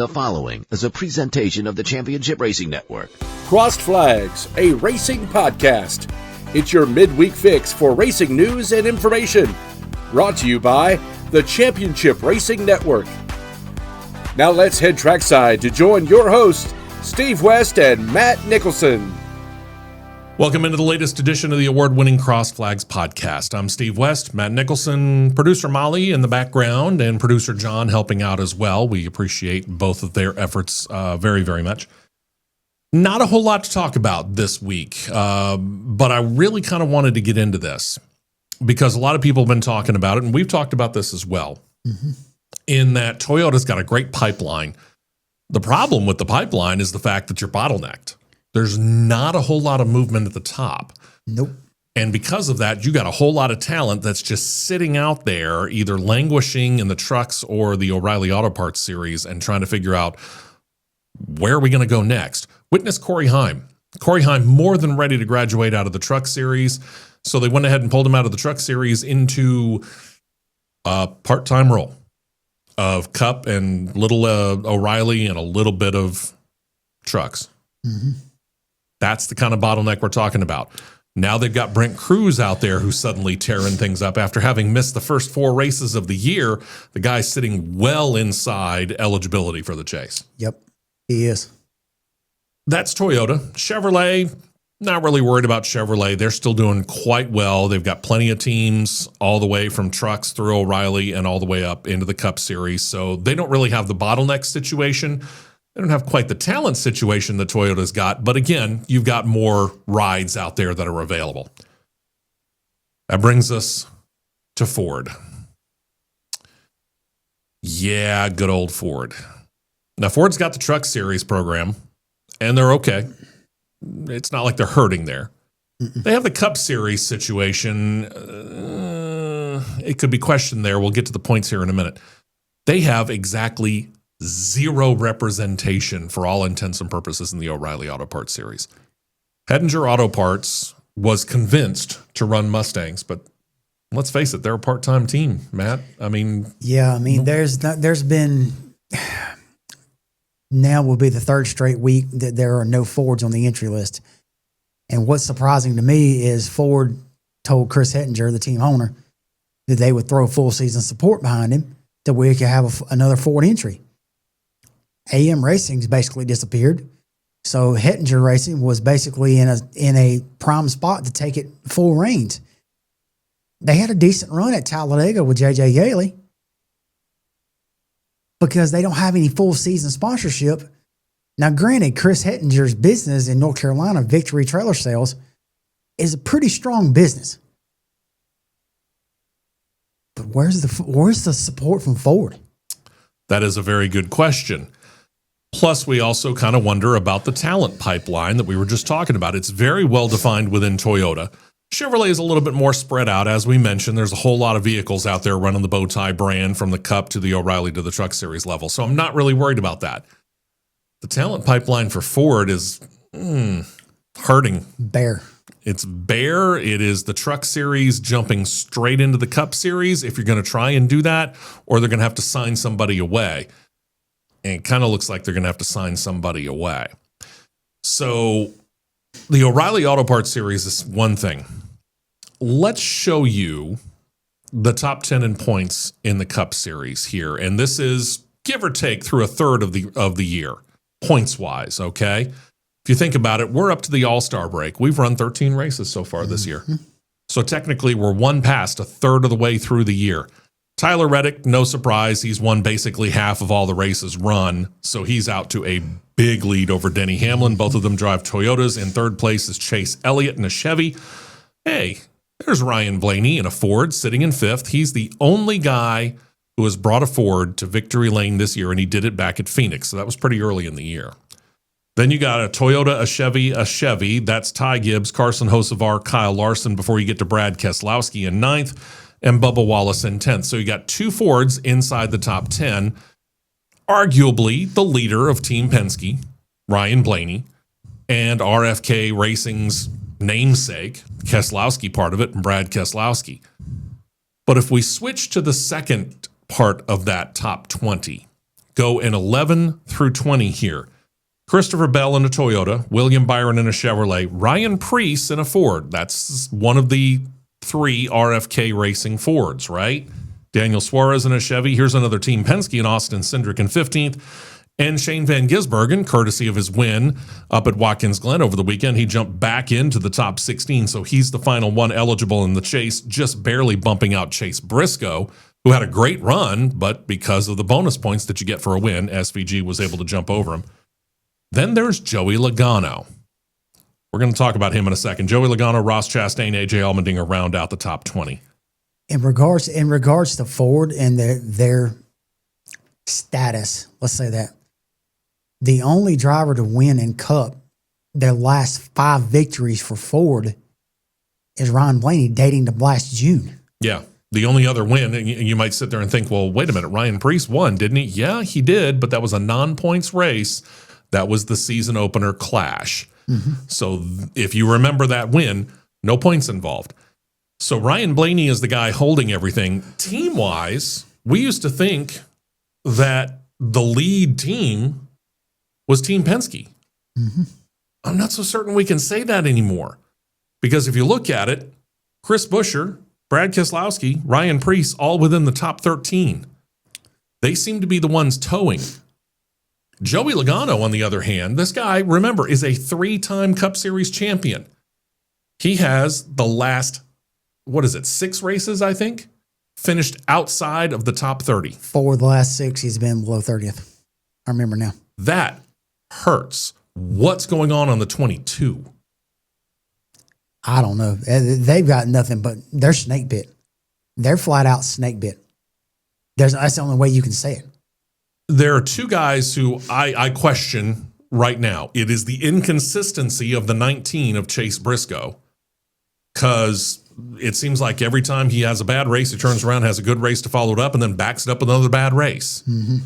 The following is a presentation of the Championship Racing Network. Crossed Flags, a racing podcast. It's your midweek fix for racing news and information. Brought to you by the Championship Racing Network. Now let's head trackside to join your hosts, Steve West and Matt Nicholson. Welcome into the latest edition of the award-winning Crossed Flags podcast. I'm Steve West, Matt Nicholson, producer Molly in the background, and producer John helping out as well. We appreciate both of their efforts very, very much. Not a whole lot to talk about this week, but I really kind of wanted to get into this because a lot of people have been talking about it, and we've talked about this as well, in that Toyota's got a great pipeline. The problem with the pipeline is the fact that you're bottlenecked. There's not a whole lot of movement at the top. Nope. And because of that, you got a whole lot of talent that's just sitting out there, either languishing in the trucks or the O'Reilly Auto Parts series and trying to figure out where are we going to go next. Witness Corey Heim. Corey Heim more than ready to graduate out of the truck series. So they went ahead and pulled him out of the truck series into a part-time role of Cup and little O'Reilly and a little bit of trucks. Mm-hmm. That's the kind of bottleneck we're talking about. Now they've got Brent Cruz out there who's suddenly tearing things up after having missed the first 4 races of the year. The guy's sitting well inside eligibility for the chase. Yep, he is. That's Toyota. Chevrolet, not really worried about Chevrolet. They're still doing quite well. They've got plenty of teams all the way from trucks through O'Reilly and all the way up into the Cup Series. So they don't really have the bottleneck situation. They don't have quite the talent situation that Toyota's got, but again, you've got more rides out there that are available. That brings us to Ford. Yeah, good old Ford. Now, Ford's got the Truck Series program, and they're okay. It's not like they're hurting there. They have the Cup Series situation. It could be questioned there. We'll get to the points here in a minute. They have exactly 0 representation for all intents and purposes in the O'Reilly Auto Parts series. Hettinger Auto Parts was convinced to run Mustangs, but let's face it, they're a part-time team, Matt. There's been, now will be the 3rd straight week that there are no Fords on the entry list. And what's surprising to me is Ford told Chris Hettinger, the team owner, that they would throw full season support behind him so we could have another Ford entry. AM Racing's basically disappeared. So Hettinger Racing was basically in a prime spot to take it full reins. They had a decent run at Talladega with J.J. Yaley because they don't have any full season sponsorship. Now, granted, Chris Hettinger's business in North Carolina, Victory Trailer Sales, is a pretty strong business. But where's the support from Ford? That is a very good question. Plus, we also kind of wonder about the talent pipeline that we were just talking about. It's very well defined within Toyota. Chevrolet is a little bit more spread out. As we mentioned, there's a whole lot of vehicles out there running the Bowtie brand from the Cup to the O'Reilly to the Truck Series level. So I'm not really worried about that. The talent pipeline for Ford is hurting. Bare. It's bare. It is the Truck Series jumping straight into the Cup Series if you're going to try and do that, or they're going to have to sign somebody away. And it kind of looks like they're going to have to sign somebody away. So the O'Reilly Auto Parts series is one thing. Let's show you the top 10 in points in the Cup Series here. And this is give or take through a third of the year, points-wise, okay? If you think about it, we're up to the All-Star break. We've run 13 races so far this year. So technically, we're one past a third of the way through the year. Tyler Reddick, no surprise, he's won basically half of all the races run, so he's out to a big lead over Denny Hamlin. Both of them drive Toyotas. In 3rd place is Chase Elliott in a Chevy. Hey, there's Ryan Blaney in a Ford sitting in 5th. He's the only guy who has brought a Ford to victory lane this year, and he did it back at Phoenix, so that was pretty early in the year. Then you got a Toyota, a Chevy. That's Ty Gibbs, Carson Hocevar, Kyle Larson before you get to Brad Keselowski in 9th. And Bubba Wallace in 10th. So you got 2 Fords inside the top 10. Arguably the leader of Team Penske, Ryan Blaney, and RFK Racing's namesake, Keselowski part of it, and Brad Keselowski. But if we switch to the second part of that top 20, go in 11 through 20 here. Christopher Bell in a Toyota, William Byron in a Chevrolet, Ryan Preece in a Ford. That's one of the 3 RFK Racing Fords, right? Daniel Suarez in a Chevy. Here's another Team Penske in Austin Cindric in 15th. And Shane Van Gisbergen, courtesy of his win up at Watkins Glen over the weekend, he jumped back into the top 16, so he's the final one eligible in the chase, just barely bumping out Chase Briscoe, who had a great run, but because of the bonus points that you get for a win, SVG was able to jump over him. Then there's Joey Logano. We're going to talk about him in a second. Joey Logano, Ross Chastain, AJ Allmendinger round out the top 20. In regards to Ford and their status, let's say that, the only driver to win in Cup, their last 5 victories for Ford, is Ryan Blaney, dating to last June. Yeah. The only other win, and you might sit there and think, well, wait a minute, Ryan Preece won, didn't he? Yeah, he did, but that was a non-points race. That was the season opener Clash. Mm-hmm. So if you remember that win, no points involved. So Ryan Blaney is the guy holding everything. Team-wise, we used to think that the lead team was Team Penske. Mm-hmm. I'm not so certain we can say that anymore. Because if you look at it, Chris Buescher, Brad Keselowski, Ryan Preece, all within the top 13. They seem to be the ones towing. Joey Logano, on the other hand, this guy, remember, is a 3-time Cup Series champion. He has the last, 6 races, I think, finished outside of the top 30. 4 of the last 6, he's been below 30th. I remember now. That hurts. What's going on the 22? I don't know. They've got nothing but they're snake bit. They're flat out snake bit. That's the only way you can say it. There are 2 guys who I question right now. It is the inconsistency of the 19 of Chase Briscoe, because it seems like every time he has a bad race, he turns around, has a good race to follow it up, and then backs it up with another bad race. Mm-hmm.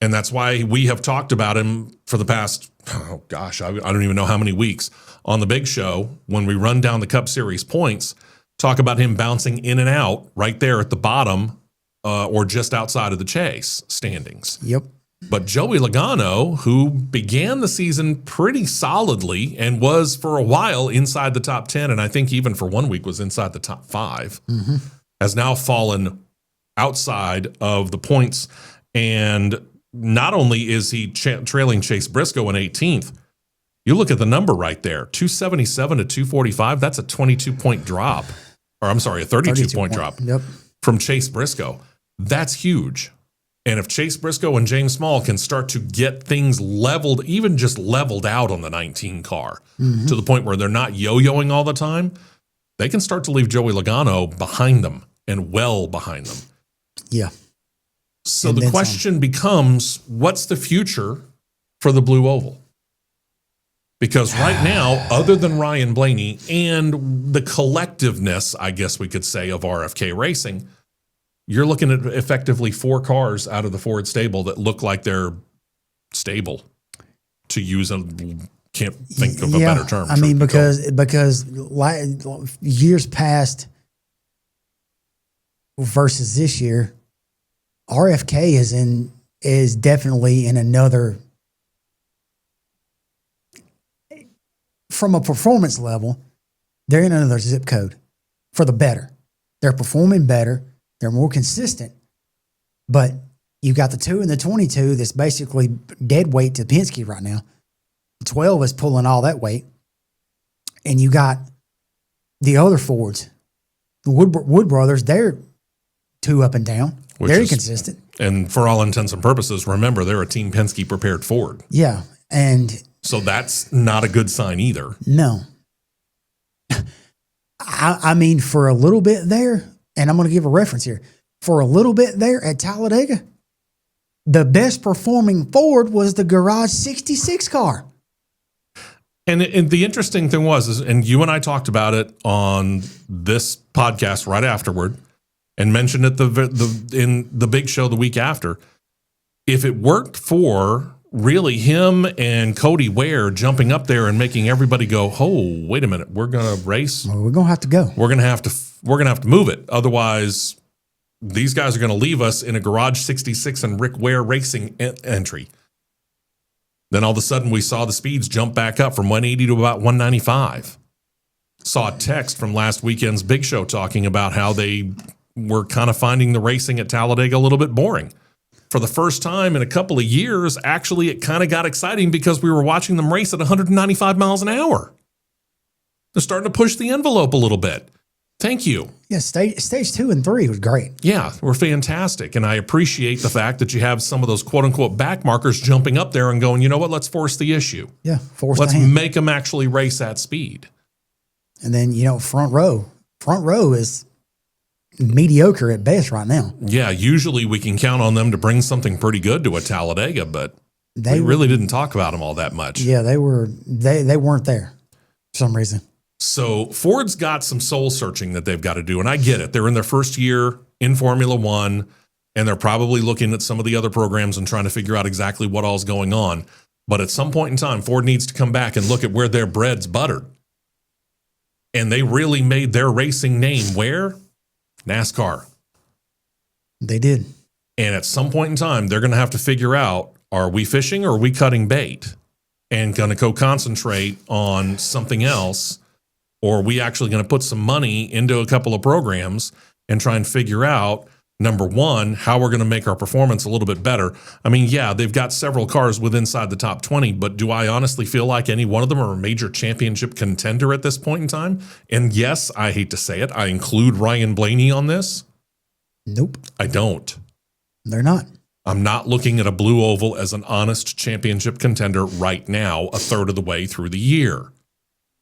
And that's why we have talked about him for the past, I don't even know how many weeks on the big show when we run down the Cup Series points, talk about him bouncing in and out right there at the bottom or just outside of the chase standings. Yep. But Joey Logano, who began the season pretty solidly and was for a while inside the top 10, and I think even for 1 week was inside the top 5, mm-hmm. has now fallen outside of the points. And not only is he trailing Chase Briscoe in 18th, you look at the number right there, 277 to 245, that's a 22-point drop. Or I'm sorry, a 32-point drop from Chase Briscoe. That's huge. And if Chase Briscoe and James Small can start to get things leveled, even just leveled out on the 19 car, mm-hmm. to the point where they're not yo-yoing all the time, they can start to leave Joey Logano behind them and well behind them. Yeah. So the question becomes, what's the future for the Blue Oval? Because right now, other than Ryan Blaney and the collectiveness, I guess we could say, of RFK Racing, you're looking at effectively 4 cars out of the Ford stable that look like they're stable, to use can't think of a better term. I mean, because years past versus this year, RFK is definitely in another, from a performance level, they're in another zip code for the better. They're performing better. They're more consistent. But you got the 2 and the 22 that's basically dead weight to Penske right now. The 12 is pulling all that weight. And you got the other Fords. The Wood Brothers, they're 2 up and down. Very consistent. And for all intents and purposes, remember, they're a Team Penske prepared Ford. Yeah. And so that's not a good sign either. No. I mean, for a little bit there, and I'm going to give a reference here, for a little bit there at Talladega, the best performing Ford was the Garage 66 car. And the interesting thing was, and you and I talked about it on this podcast right afterward, and mentioned it in the big show the week after. If it worked for really him and Cody Ware jumping up there and making everybody go, "Oh, wait a minute, we're going to race. Well, we're going to have to go. We're going to have to move it. Otherwise, these guys are going to leave us in a Garage 66 and Rick Ware Racing entry. Then all of a sudden we saw the speeds jump back up from 180 to about 195. Saw a text from last weekend's Big Show talking about how they were kind of finding the racing at Talladega a little bit boring. For the first time in a couple of years, actually, it kind of got exciting because we were watching them race at 195 miles an hour. They're starting to push the envelope a little bit. Thank you. Yeah, stage 2 and 3 was great. Yeah, we're fantastic. And I appreciate the fact that you have some of those quote-unquote back markers jumping up there and going, you know what, let's force the issue. Yeah, Let's make them actually race at speed. And then, front row. Front row is mediocre at best right now. Yeah, usually we can count on them to bring something pretty good to a Talladega, but we really didn't talk about them all that much. Yeah, they weren't there for some reason. So Ford's got some soul searching that they've got to do, and I get it. They're in their first year in Formula One, and they're probably looking at some of the other programs and trying to figure out exactly what all's going on. But at some point in time, Ford needs to come back and look at where their bread's buttered. And they really made their racing name where? NASCAR. They did. And at some point in time, they're going to have to figure out, are we fishing or are we cutting bait? And going to go concentrate on something else? Or are we actually going to put some money into a couple of programs and try and figure out, number one, how we're going to make our performance a little bit better? I mean, yeah, they've got several cars with inside the top 20, but do I honestly feel like any one of them are a major championship contender at this point in time? And yes, I hate to say it, I include Ryan Blaney on this. Nope. I don't. They're not. I'm not looking at a blue oval as an honest championship contender right now, a third of the way through the year.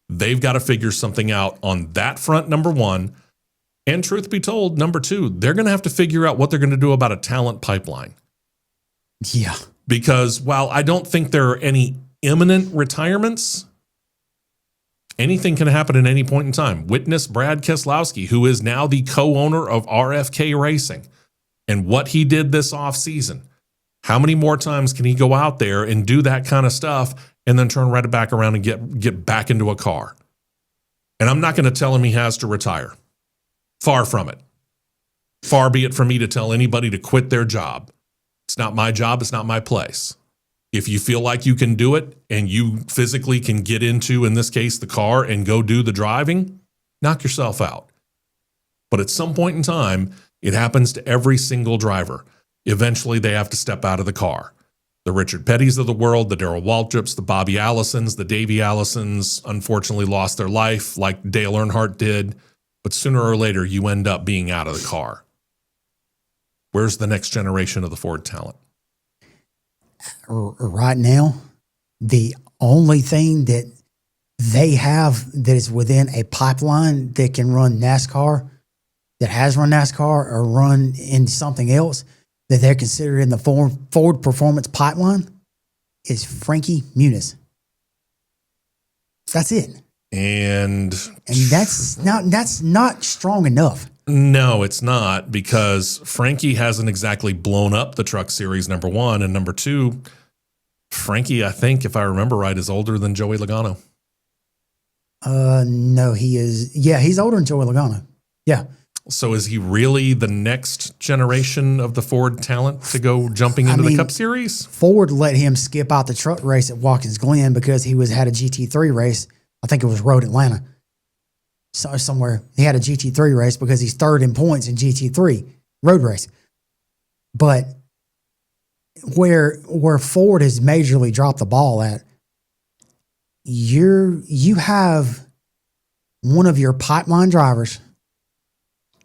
They've got to figure something out on that front, number one. And truth be told, number two, they're going to have to figure out what they're going to do about a talent pipeline. Yeah. Because while I don't think there are any imminent retirements, anything can happen at any point in time. Witness Brad Keselowski, who is now the co-owner of RFK Racing, and what he did this offseason. How many more times can he go out there and do that kind of stuff and then turn right back around and get back into a car? And I'm not going to tell him he has to retire. Far from it. Far be it from me to tell anybody to quit their job. It's not my job. It's not my place. If you feel like you can do it and you physically can get into, in this case, the car and go do the driving, knock yourself out. But at some point in time, it happens to every single driver. Eventually, they have to step out of the car. The Richard Pettys of the world, the Darrell Waltrips, the Bobby Allisons, the Davey Allisons, unfortunately lost their life like Dale Earnhardt did. But sooner or later, you end up being out of the car. Where's the next generation of the Ford talent? Right now, the only thing that they have that is within a pipeline that can run NASCAR, that has run NASCAR or run in something else that they're considered in the Ford Performance pipeline is Frankie Muniz. That's it. And that's not strong enough. No, it's not, because Frankie hasn't exactly blown up the truck series, number one. And number two, Frankie, I think, if I remember right, is older than Joey Logano. No, he is. Yeah, he's older than Joey Logano. Yeah. So is he really the next generation of the Ford talent to go jumping into the Cup Series? Ford let him skip out the truck race at Watkins Glen because he had a GT3 race. I think it was Road Atlanta. So somewhere he had a GT3 race because he's third in points in GT3 road race. But where Ford has majorly dropped the ball at, you have one of your pipeline drivers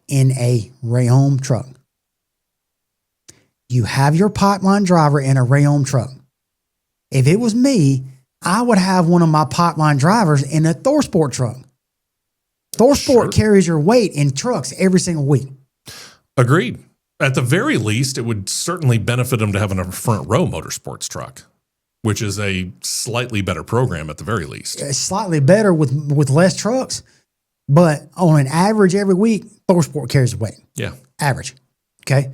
in a Rayom truck. You have your pipeline driver in a Rayom truck. If it was me, I would have one of my pipeline drivers in a ThorSport truck. ThorSport carries your weight in trucks every single week. Agreed. At the very least, it would certainly benefit them to have a front row motorsports truck, which is a slightly better program at the very least. It's slightly better with less trucks, but on an average every week, ThorSport carries the weight. Yeah. Average. Okay.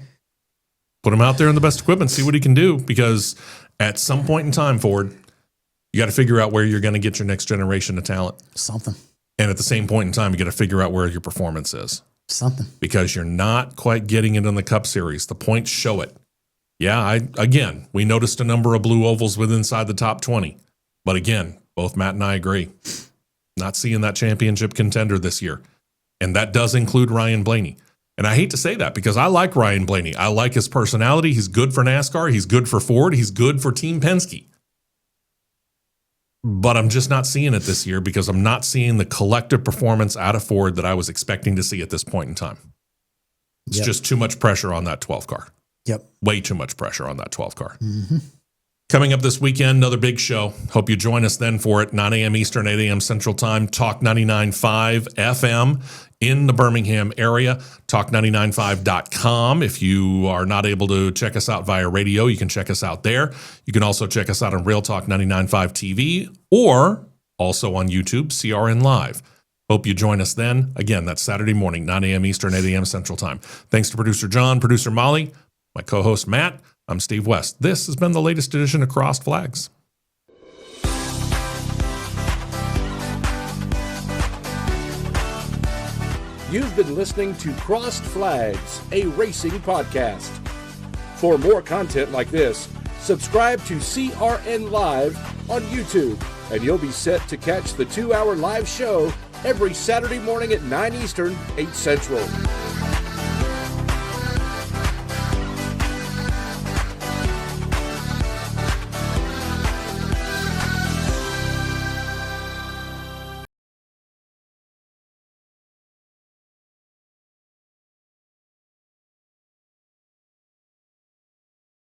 Put him out there in the best equipment, see what he can do, because at some point in time, Ford, you got to figure out where you're going to get your next generation of talent. Something. And at the same point in time, you got to figure out where your performance is. Something. because you're not quite getting it in the Cup Series. The points show it. Yeah, we noticed a number of blue ovals with inside the top 20. But again, both Matt and I agree. Not seeing that championship contender this year. And that does include Ryan Blaney. And I hate to say that because I like Ryan Blaney. I like his personality. He's good for NASCAR. He's good for Ford. He's good for Team Penske. But I'm just not seeing it this year because I'm not seeing the collective performance out of Ford that I was expecting to see at this point in time. It's just too much pressure on that 12 car. Yep. Way too much pressure on that 12 car. Mm-hmm. Coming up this weekend, another big show. Hope you join us then for it. 9 a.m. Eastern, 8 a.m. Central Time. Talk 99.5 FM in the Birmingham area. Talk995.com. If you are not able to check us out via radio, you can check us out there. You can also check us out on Real Talk 99.5 TV or also on YouTube, CRN Live. Hope you join us then. Again, that's Saturday morning, 9 a.m. Eastern, 8 a.m. Central Time. Thanks to producer John, producer Molly, my co-host Matt. I'm Steve West. This has been the latest edition of Crossed Flags. You've been listening to Crossed Flags, a racing podcast. For more content like this, subscribe to CRN Live on YouTube, and you'll be set to catch the 2-hour live show every Saturday morning at 9 Eastern, 8 Central.